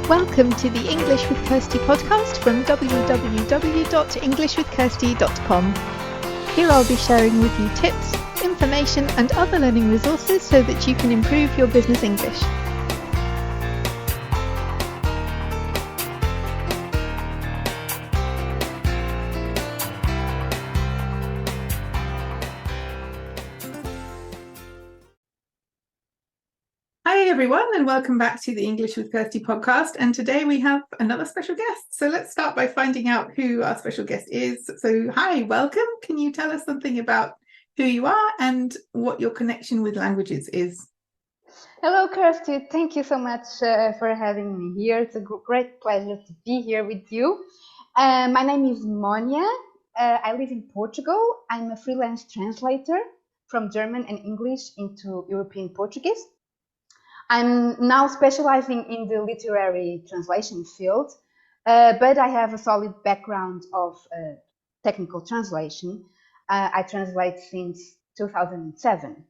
Welcome to the English with Kirsty podcast from www.englishwithkirsty.com. Here I'll be sharing with you tips, information and other learning resources so that you can improve your business English. Hi everyone, and welcome back to the English with Kirsty podcast. And today we have another special guest. So let's start by finding out who our special guest is. So hi, welcome. Can you tell us something about who you are and what your connection with languages is? Hello, Kirsty. Thank you so much for having me here. It's a great pleasure to be here with you. My name is Mónia. I live in Portugal. I'm a freelance translator from German and English into European Portuguese. I'm now specializing in the literary translation field, but I have a solid background of technical translation. I translate since 2007.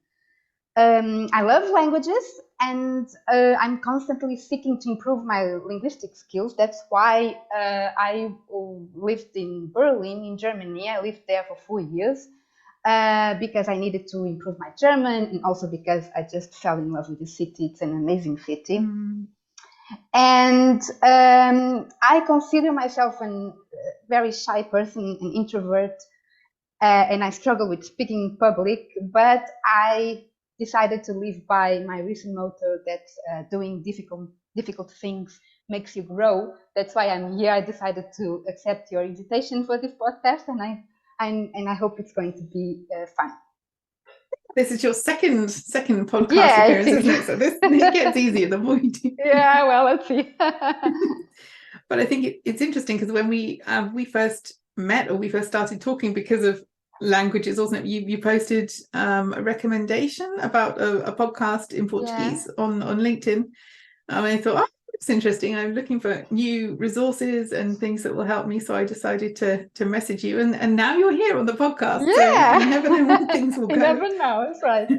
I love languages, and I'm constantly seeking to improve my linguistic skills. That's why I lived in Berlin, in Germany. I lived there for 4 years. Because I needed to improve my German, and also because I just fell in love with the city. It's an amazing city. And I consider myself a very shy person, an introvert, and I struggle with speaking in public, but I decided to live by my recent motto that doing difficult things makes you grow. That's why I'm here. I decided to accept your invitation for this podcast, and I hope it's going to be fun. This is your second podcast appearance, isn't it? So it gets easier the more you do. Yeah, well, let's see. But I think it's interesting because when we first met, or we first started talking because of languages, wasn't it? You posted a recommendation about a podcast in Portuguese on LinkedIn. And I thought, it's interesting. I'm looking for new resources and things that will help me. So I decided to message you, and now you're here on the podcast. Yeah. So you never know where things will go. You never know. That's right.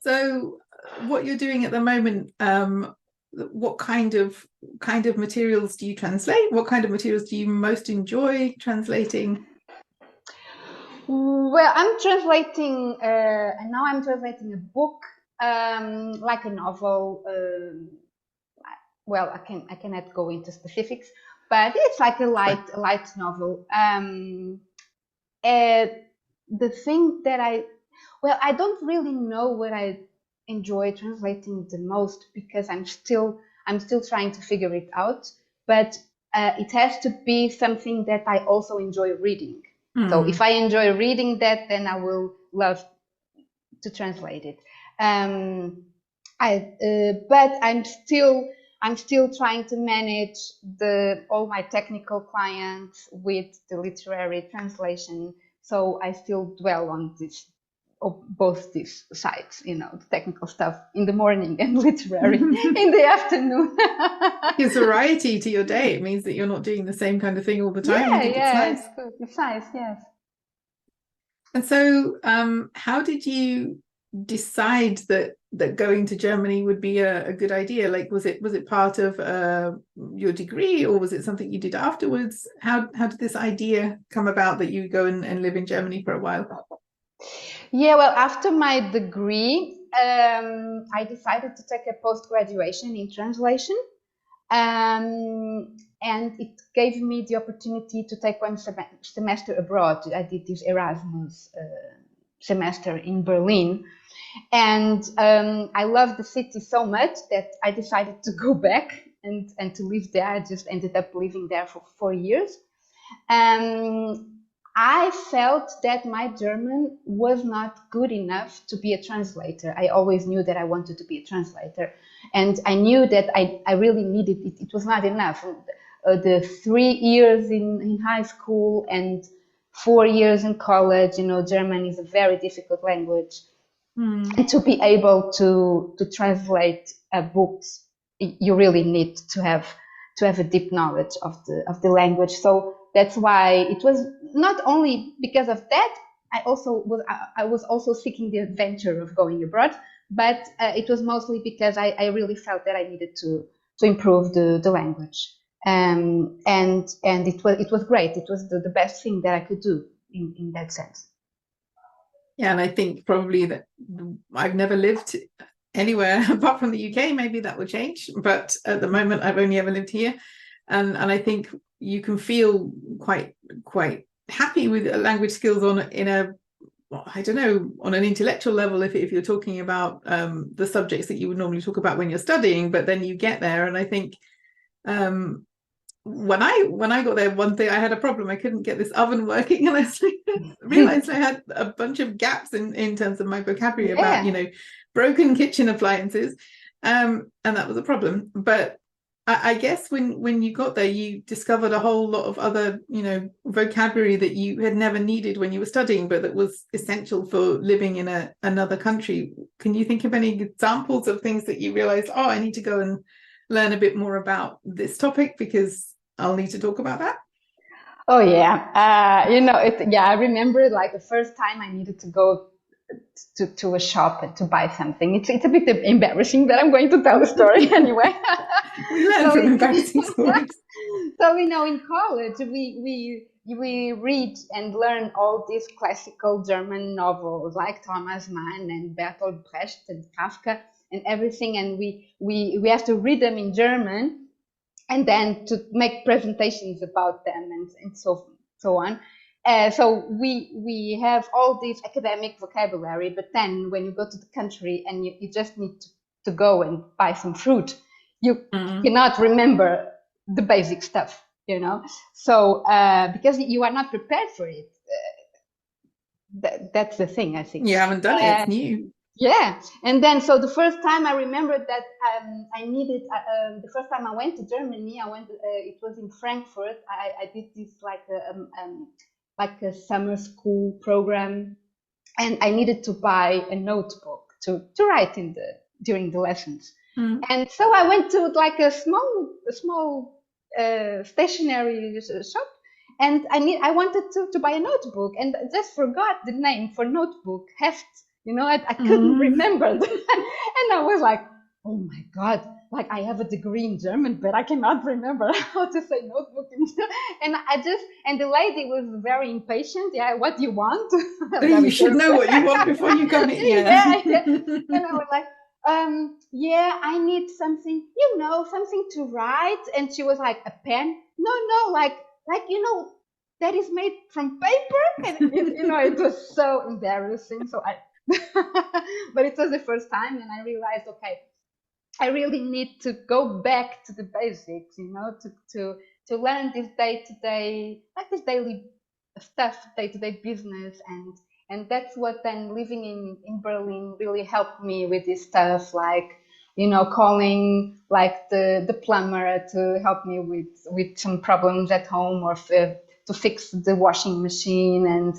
So what you're doing at the moment, what kind of materials do you translate? What kind of materials do you most enjoy translating? Well, I'm translating, and now I'm translating a book, like a novel. Well, I cannot go into specifics, but it's like a light novel. The thing that I don't really know what I enjoy translating the most, because I'm still trying to figure it out. But it has to be something that I also enjoy reading. So if I enjoy reading that, then I will love to translate it. But I'm still trying to manage all my technical clients with the literary translation. So I still dwell on both these sides, the technical stuff in the morning and literary in the afternoon. Gives variety to your day. It means that you're not doing the same kind of thing all the time. I think it's nice. It's good. It's nice, yes. And so how did you decide that going to Germany would be a good idea? Like, was it part of your degree, or was it something you did afterwards? How did this idea come about that you go and live in Germany for a while? Yeah, well, after my degree, I decided to take a post-graduation in translation, and it gave me the opportunity to take one semester abroad. I did this Erasmus semester in Berlin, and I loved the city so much that I decided to go back and to live there. I just ended up living there for 4 years. I felt that my German was not good enough to be a translator. I always knew that I wanted to be a translator, and I knew that I really needed it. It was not enough. The 3 years in high school and 4 years in college, German is a very difficult language. And to be able to translate books, you really need to have a deep knowledge of the language. So that's why it was not only because of that. I was also seeking the adventure of going abroad, but it was mostly because I really felt that I needed improve the language. And it was great. It was the best thing that I could do in that sense. Yeah, and I think probably that I've never lived anywhere apart from the UK. Maybe that will change, but at the moment I've only ever lived here, and I think you can feel quite happy with language skills on I don't know, on an intellectual level if you're talking about the subjects that you would normally talk about when you're studying, but then you get there, and I think when I got there, one thing I had a problem. I couldn't get this oven working, and I realized I had a bunch of gaps in terms of my vocabulary about broken kitchen appliances, and that was a problem. But I guess when you got there, you discovered a whole lot of other vocabulary that you had never needed when you were studying, but that was essential for living in another country. Can you think of any examples of things that you realized, oh, I need to go and learn a bit more about this topic because I'll need to talk about that? Oh yeah, I remember like the first time I needed to go to a shop and to buy something. It's a bit embarrassing, but I'm going to tell the story anyway. We learn from embarrassing stories. So in college we read and learn all these classical German novels like Thomas Mann and Bertolt Brecht and Kafka and everything, and we have to read them in German and then to make presentations about them and so on. So we have all this academic vocabulary, but then when you go to the country and you just need to go and buy some fruit, you cannot remember the basic stuff, So because you are not prepared for it, that's the thing, I think. You haven't done it; it's new. Yeah, and then so the first time I remember that I needed the first time I went to Germany, it was in Frankfurt. I did this like a summer school program, and I needed to buy a notebook to write during the lessons. And so I went to like a small stationery shop, and I wanted to buy a notebook, and I just forgot the name for notebook, heft. I couldn't remember them. And I was like, oh my God, like I have a degree in German, but I cannot remember how to say notebook. And the lady was very impatient. Yeah, what do you want? You should know what you want before you come in. Yeah. And I was like, I need something, something to write. And she was like, a pen? No, like that is made from paper. And it was so embarrassing. So but it was the first time, and I realized, okay, I really need to go back to the basics, to learn this day-to-day, like this daily stuff, day-to-day business, and that's what then living in Berlin really helped me with this stuff, like calling like the plumber to help me with some problems at home, or to fix the washing machine, and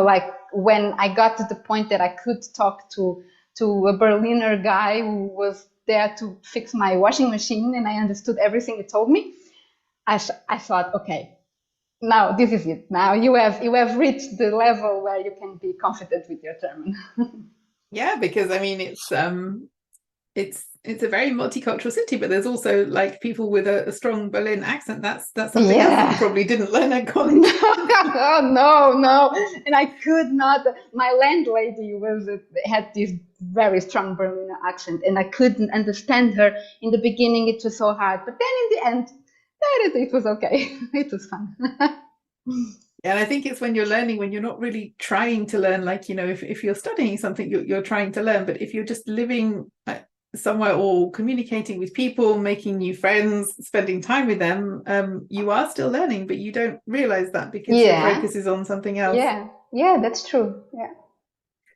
like when I got to the point that I could talk to a Berliner guy who was there to fix my washing machine, and I understood everything he told me, I thought, okay, now this is it. Now you have reached the level where you can be confident with your German. Yeah, because I mean it's a very multicultural city, but there's also like people with a strong Berlin accent. That's something else that you probably didn't learn at college. Oh, no, and I could not. My landlady had this very strong Berlin accent, and I couldn't understand her in the beginning. It was so hard, but then in the end, it was okay. It was fun. Yeah, and I think it's when you're learning, when you're not really trying to learn, like if you're studying something, you're trying to learn, but if you're just living somewhere or communicating with people, making new friends, spending time with them, you are still learning, but you don't realize that because your focus is on something else. Yeah, that's true. Yeah.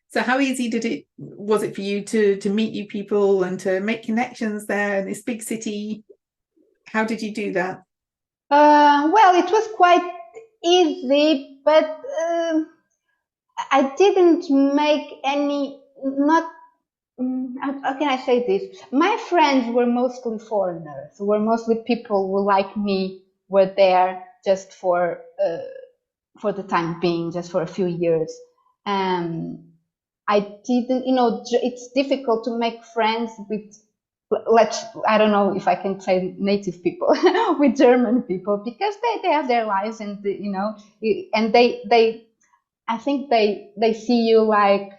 So how easy was it for you to meet new people and to make connections there in this big city? How did you do that? Well, it was quite easy, but I didn't make any, not how can I say this? My friends were mostly foreigners, were mostly people who, like me, were there just for the time being, just for a few years. I didn't, it's difficult to make friends with I don't know if I can say native people with German people, because they have their lives, and and I think they see you like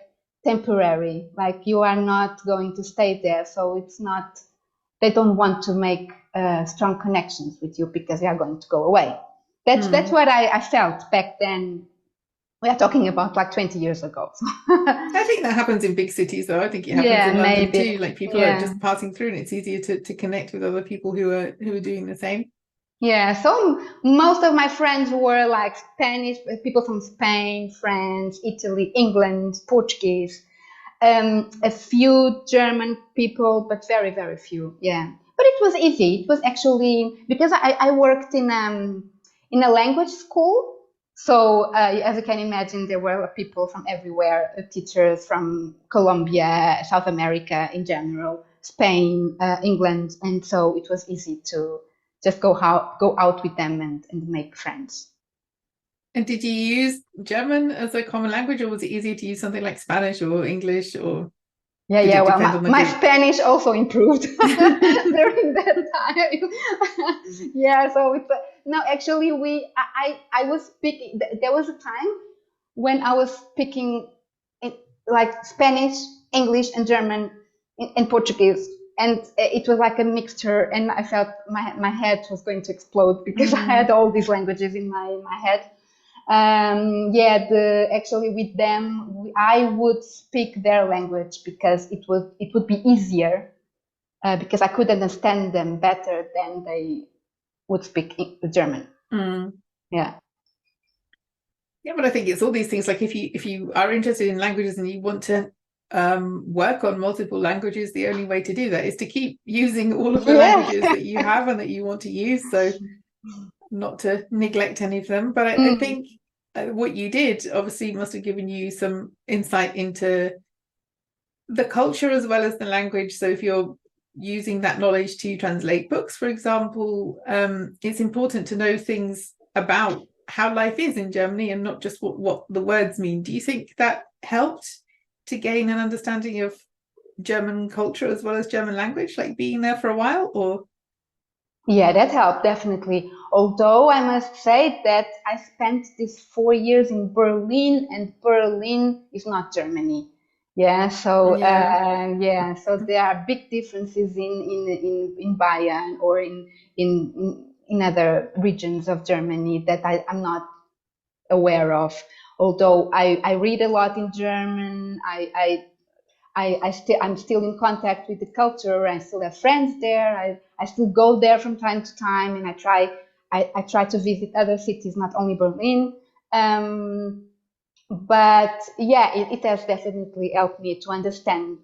temporary, like you are not going to stay there. So it's not, they don't want to make strong connections with you because you are going to go away. That's what I felt back then. We are talking about like 20 years ago. I think that happens in big cities, though. I think it happens Yeah, in London maybe. too. Like people are just passing through, and it's easier to connect with other people who are doing the same. Yeah, so most of my friends were like Spanish people from Spain, France, Italy, England, Portuguese, a few German people, but very, very few. Yeah, but it was easy. It was actually because I worked in a language school. So as you can imagine, there were people from everywhere, teachers from Colombia, South America in general, Spain, England, and so it was easy to just go out with them and make friends. And did you use German as a common language, or was it easier to use something like Spanish or English, or Yeah. Well, my group? Spanish also improved during that time. Yeah, so it's no, actually, I was speaking. There was a time when I was speaking like Spanish, English, and German, and Portuguese, and it was like a mixture. And I felt my head was going to explode because I had all these languages in my head. Actually with them I would speak their language because it would be easier because I could understand them better than they would speak German. Yeah, but I think it's all these things, like if you are interested in languages and you want to work on multiple languages, the only way to do that is to keep using all of the languages that you have and that you want to use, so not to neglect any of them. But I think what you did obviously must have given you some insight into the culture as well as the language. So if you're using that knowledge to translate books, for example, it's important to know things about how life is in Germany and not just what the words mean. Do you think that helped to gain an understanding of German culture as well as German language, like being there for a while? Or yeah, that helped definitely. Although I must say that I spent these 4 years in Berlin, and Berlin is not Germany. Yeah, so so there are big differences in Bayern or in other regions of Germany that I'm not aware of. Although I read a lot in German, I'm still in contact with the culture. I still have friends there. I still go there from time to time, and I try to visit other cities, not only Berlin. But yeah, it has definitely helped me to understand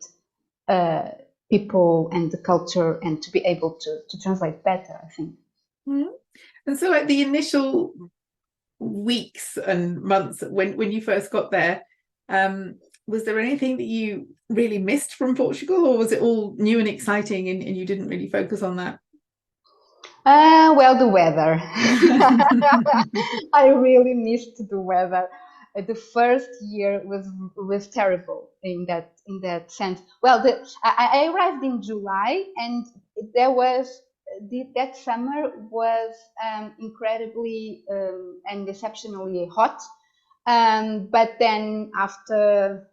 people and the culture, and to be able to translate better, I think. And so like the initial weeks and months when you first got there, was there anything that you really missed from Portugal, or was it all new and exciting and you didn't really focus on that? Well, the weather. I really missed the weather. The first year was terrible in that sense. Well, I arrived in July, and there was that summer was incredibly and exceptionally hot. But then after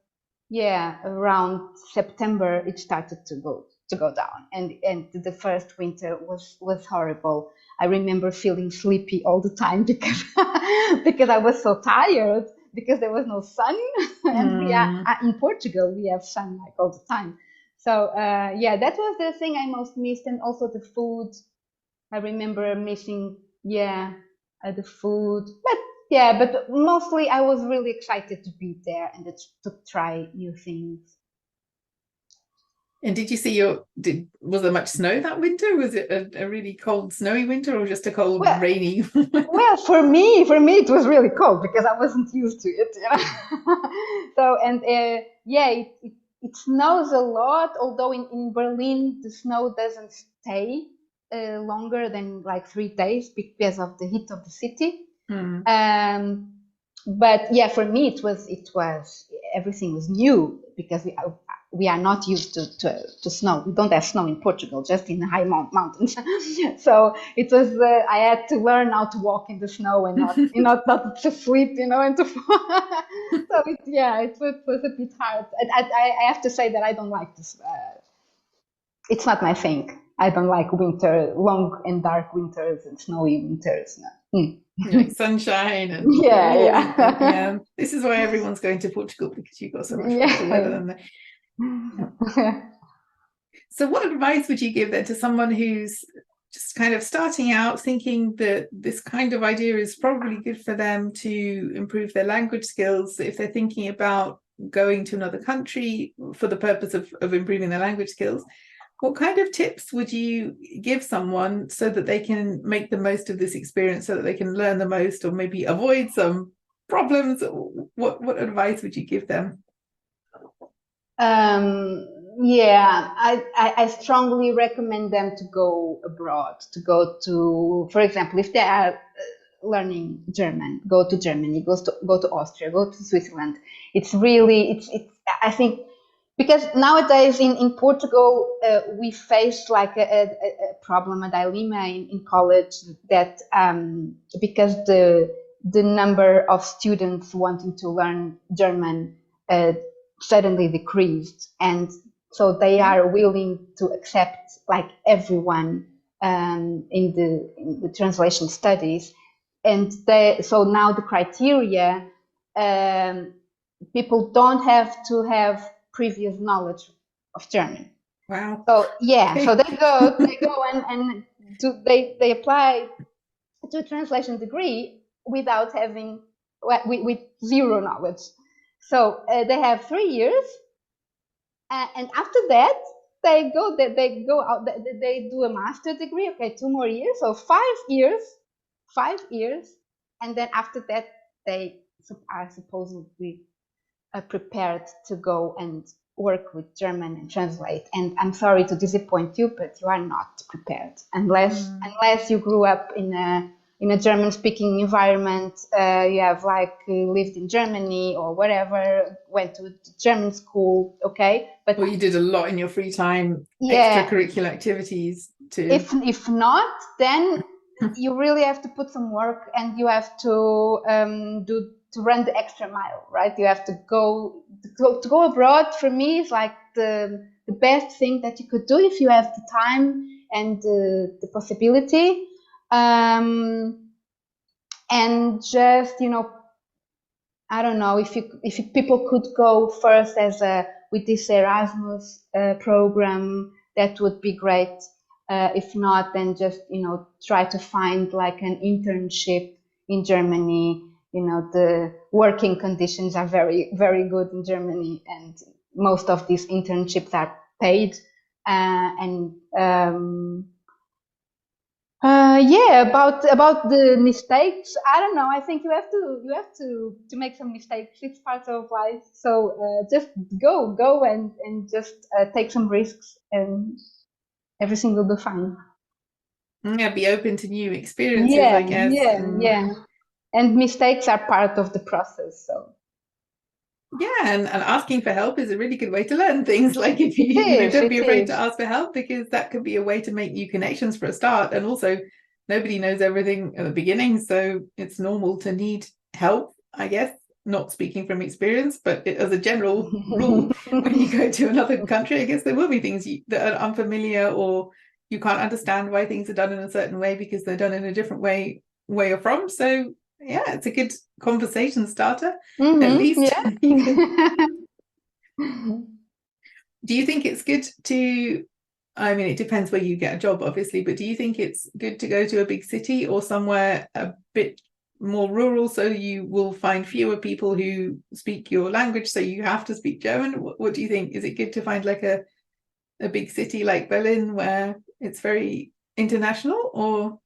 around September, it started to go down, and the first winter was horrible. I remember feeling sleepy all the time because because I was so tired, because there was no sun. And in Portugal we have sun like all the time. So that was the thing I most missed, and also the food. I remember missing the food, but mostly I was really excited to be there and to try new things. And did you see was there much snow that winter? Was it a really cold, snowy winter, or just a cold, rainy? Well, for me, it was really cold because I wasn't used to it. So, and it snows a lot. Although in Berlin the snow doesn't stay longer than like 3 days because of the heat of the city. But yeah, for me it was everything was new because we are not used to snow. We don't have snow in Portugal, just in the high mountains. So it was I had to learn how to walk in the snow and not to sleep, and to so it was a bit hard. I have to say that I don't like this. It's not my thing. I don't like winter, long and dark winters and snowy winters. No. You like sunshine and yeah. This is why everyone's going to Portugal, because you've got so much better weather than that. So what advice would you give then to someone who's just kind of starting out, thinking that this kind of idea is probably good for them to improve their language skills, if they're thinking about going to another country for the purpose of improving their language skills? What kind of tips would you give someone so that they can make the most of this experience, so that they can learn the most, or maybe avoid some problems? What advice would you give them? I strongly recommend them to go abroad, to go to, for example, if they are learning German, go to Germany, go to Austria, go to Switzerland. It's I think, because nowadays in Portugal, we face like a problem, a dilemma in college, that because the number of students wanting to learn German suddenly decreased, and so they are willing to accept like everyone in the translation studies, and so now the criteria, people don't have to have previous knowledge of German. Wow. So so they go and they apply to a translation degree without having with zero knowledge. So they have 3 years, and after that they go out. They do a master degree. Okay, 2 more years, so 5 years, and then after that they are supposedly prepared to go and work with German and translate. And I'm sorry to disappoint you, but you are not prepared unless you grew up in a German-speaking environment. You have lived in Germany or whatever, went to German school, okay? But you did a lot in your free time, extracurricular activities too. If not, then you really have to put some work, and you have to run the extra mile, right? You have to go abroad. For me, is like the best thing that you could do if you have the time and the possibility. And just, I don't know, if people could go first with this Erasmus program, that would be great. If not, then just, try to find like an internship in Germany. The working conditions are very, very good in Germany, and most of these internships are paid. About the mistakes, I don't know. I think you have to make some mistakes. It's part of life. So just go and just take some risks, and everything will be fine. Yeah, be open to new experiences, I guess. Yeah. And mistakes are part of the process. So yeah, and asking for help is a really good way to learn things. Like, if you don't be afraid to ask for help, because that could be a way to make new connections for a start. And also, nobody knows everything at the beginning, so it's normal to need help, I guess. Not speaking from experience, but as a general rule, when you go to another country, I guess there will be things that are unfamiliar, or you can't understand why things are done in a certain way because they're done in a different way where you're from. So yeah, it's a good conversation starter, at least. Yeah. Do you think it's good to, I mean, it depends where you get a job, obviously, but do you think it's good to go to a big city or somewhere a bit more rural, so you will find fewer people who speak your language, so you have to speak German? What do you think? Is it good to find like a big city like Berlin where it's very international, or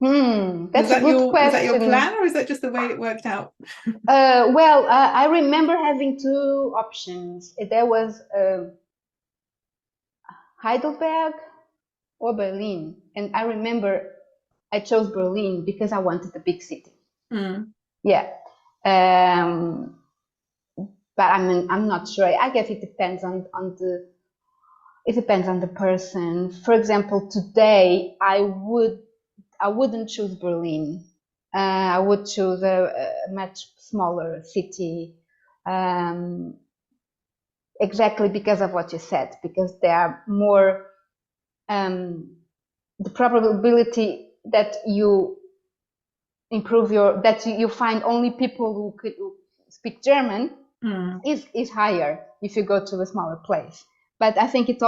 that's a good question. Was that your plan, or is that just the way it worked out? I remember having 2 options. There was Heidelberg or Berlin, and I remember I chose Berlin because I wanted a big city. Yeah. but I'm not sure. I guess it depends on the person. For example, today I wouldn't choose Berlin. I would choose a much smaller city, exactly because of what you said, because there are more, the probability that you that you find only people who speak German is higher if you go to a smaller place. But I think it's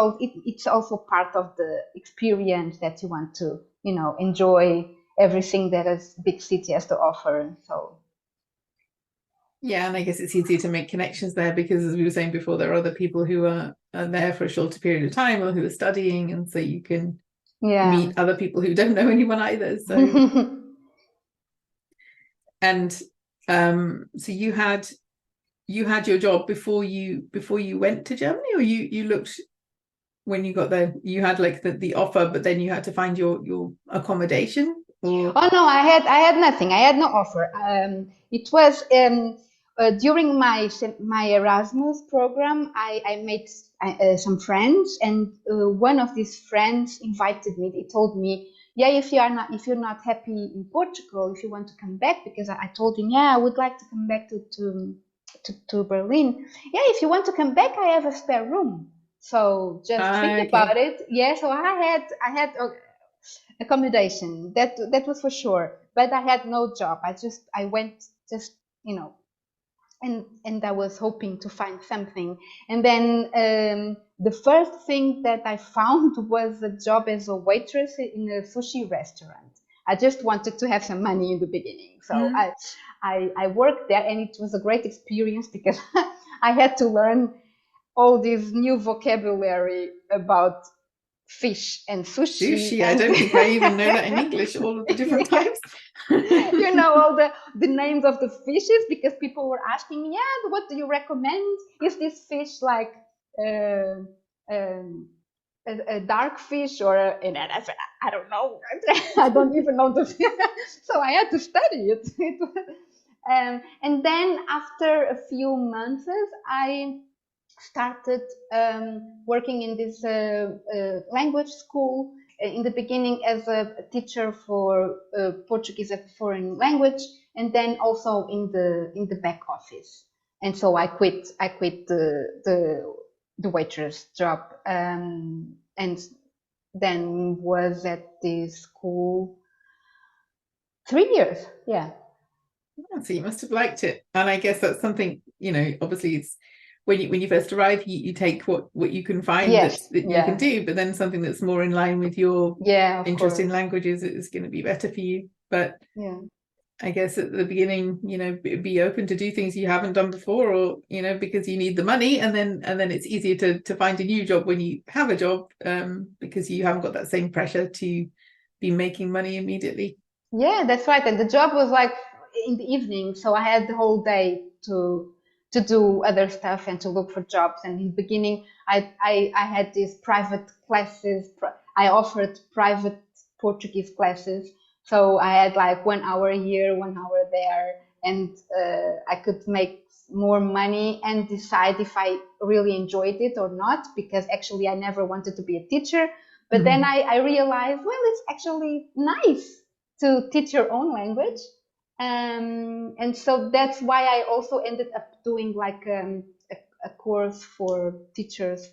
also part of the experience that you want to, enjoy everything that a big city has to offer. So yeah, and I guess it's easier to make connections there because, as we were saying before, there are other people who are there for a shorter period of time or who are studying, and so you can meet other people who don't know anyone either. So and so you had your job before you went to Germany, or you looked when you got there, you had like the offer, but then you had to find your accommodation? Or... Oh no, I had nothing. I had no offer. It was during my Erasmus program. I made some friends, and one of these friends invited me. He told me, "Yeah, if you're not happy in Portugal, if you want to come back," because I told him, "Yeah, I would like to come back to Berlin. Yeah, if you want to come back, I have a spare room. So just think about it." Yeah, so I had accommodation. That was for sure. But I had no job. I went just, and I was hoping to find something. And then the first thing that I found was a job as a waitress in a sushi restaurant. I just wanted to have some money in the beginning. So I worked there, and it was a great experience because I had to learn all this new vocabulary about fish and sushi. I don't think I even know that in English, all of the different types. All the names of the fishes, because people were asking me, "Yeah, what do you recommend? Is this fish like a dark fish and I said, I don't know. I don't even know the fish." So I had to study it. And then after a few months, I started working in this language school in the beginning as a teacher for Portuguese as a foreign language, and then also in the back office. And so I quit the waitress job, and then was at the school 3 years. Yeah. So you must have liked it, and I guess that's something, obviously it's when you first arrive, you take what you can find that you can do, but then something that's more in line with your interest in languages is going to be better for you. But I guess at the beginning, be open to do things you haven't done before, or because you need the money, and then it's easier to find a new job when you have a job, because you haven't got that same pressure to be making money immediately. Yeah, that's right. And the job was like in the evening, so I had the whole day to do other stuff and to look for jobs. And in the beginning, I had these private classes. I offered private Portuguese classes. So I had like 1 hour here, 1 hour there, and I could make more money and decide if I really enjoyed it or not, because actually I never wanted to be a teacher. But then I realized, well, it's actually nice to teach your own language. And so that's why I also ended up doing like a course for teachers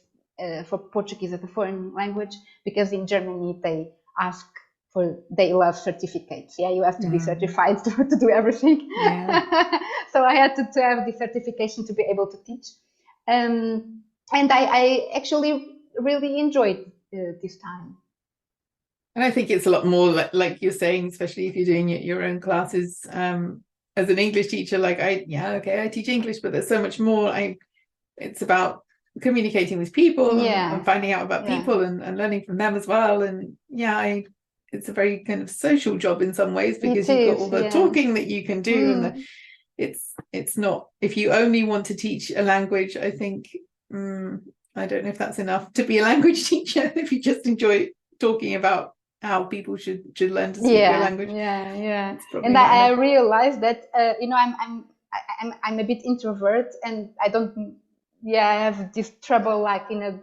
for Portuguese as a foreign language, because in Germany they love certificates. Yeah, you have to be certified to do everything. Yeah. So I had to have the certification to be able to teach. And I actually really enjoyed this time. And I think it's a lot more like you're saying, especially if you're doing your own classes. As an English teacher, like I teach English, but there's so much more. It's about communicating with people and finding out about people and learning from them as well. And it's a very kind of social job in some ways, because you've got all the talking that you can do, and it's not, if you only want to teach a language, I think I don't know if that's enough to be a language teacher if you just enjoy talking about how people should learn to speak their language. And I realized that I'm a bit introvert, and I have this trouble like in a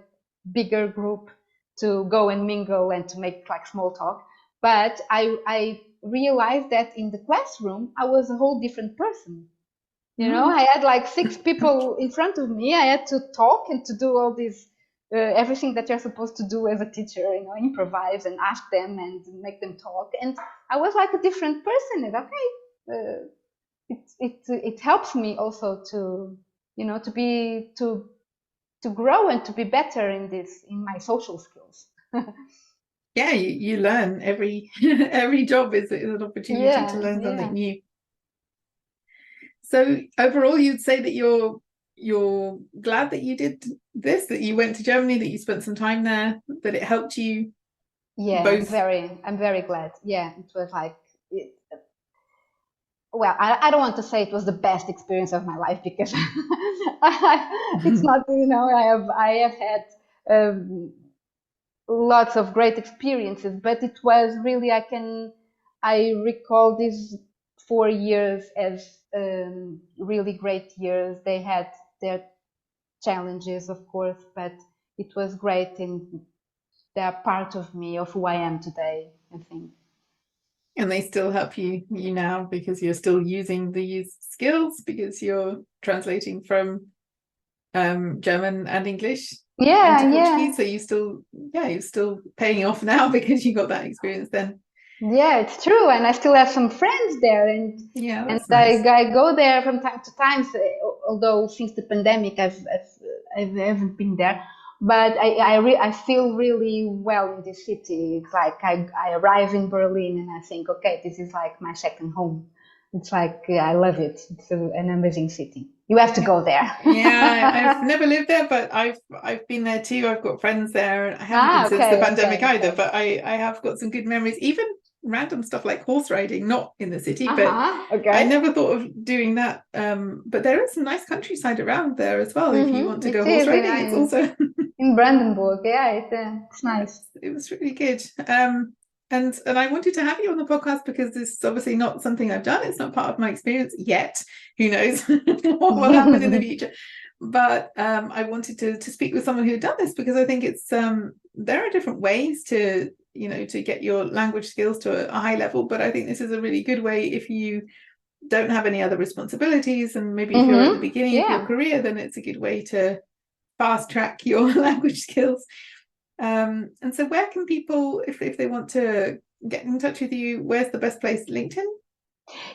bigger group to go and mingle and to make like small talk. But I realized that in the classroom I was a whole different person. I had like 6 people in front of me. I had to talk and to do all this everything that you're supposed to do as a teacher, improvise and ask them and make them talk. And I was like a different person. And it helps me also to to grow and to be better in my social skills. Yeah, you learn every job is an opportunity to learn something new. So overall, you'd say that you're glad that you did this, that you went to Germany, that you spent some time there, that it helped you. Yeah, both. I'm very glad. Yeah, it was like well, I don't want to say it was the best experience of my life, because it's not. I have had lots of great experiences, but it was really I recall these 4 years as really great years. They had their challenges, of course, but it was great, and they're part of me, of who I am today, I think. And they still help you now, because you're still using these skills, because you're translating from German and English into Portuguese. So you're still paying off now, because you got that experience then. Yeah, it's true. And I still have some friends there, and nice. I go there from time to time. So, although since the pandemic I haven't been there, but I feel really well in this city. It's like I arrive in Berlin and I think, okay, this is like my second home. It's like I love it. It's an amazing city. You have to go there. Yeah, I've never lived there, but I've been there too. I've got friends there. I haven't been since the pandemic either, but I have got some good memories. Even random stuff like horse riding, not in the city, but I never thought of doing that. But there is some nice countryside around there as well. If you want to go horse riding, it's also in Brandenburg. Yeah, it's nice. It was really good. And I wanted to have you on the podcast because this is obviously not something I've done. It's not part of my experience yet. Who knows what will happen in the future? But I wanted to speak with someone who had done this, because I think it's there are different ways to get your language skills to a high level. But I think this is a really good way if you don't have any other responsibilities, and maybe if you're at the beginning of your career, then it's a good way to fast track your language skills. And so where can people, if they want to get in touch with you, where's the best place? LinkedIn?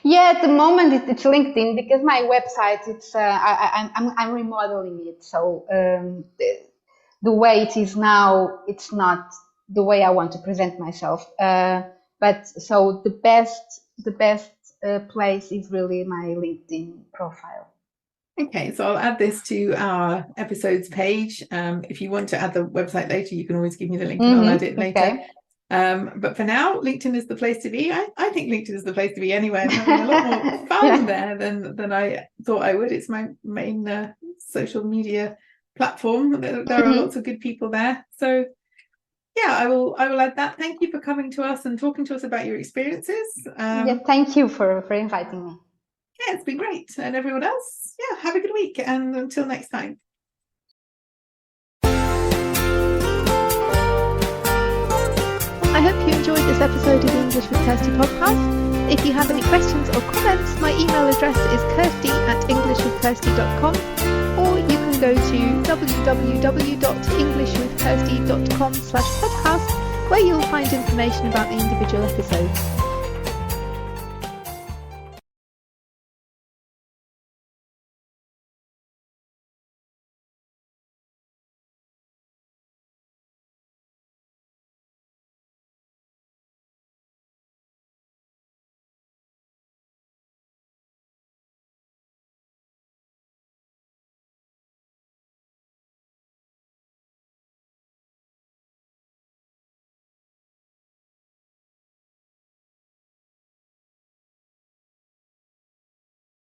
Yeah, at the moment it's LinkedIn, because my website, it's I'm remodeling it. So the way it is now, it's not the way I want to present myself. But so the best place is really my LinkedIn profile. Okay, so I'll add this to our episodes page. If you want to add the website later, you can always give me the link and I'll add it later. Okay. But for now, LinkedIn is the place to be. I think LinkedIn is the place to be anyway. I'm having a lot more fun there than I thought I would. It's my main social media platform. There are lots of good people there. So yeah, I will add that. Thank you for coming to us and talking to us about your experiences. Thank you for inviting me. Yeah, it's been great. And everyone else, have a good week. And until next time. I hope you enjoyed this episode of the English with Kirsty podcast. If you have any questions or comments, my email address is kirsty@englishwithkirsty.com, or you can go to www.englishwithkirsty.com/podcast, where you'll find information about the individual episodes.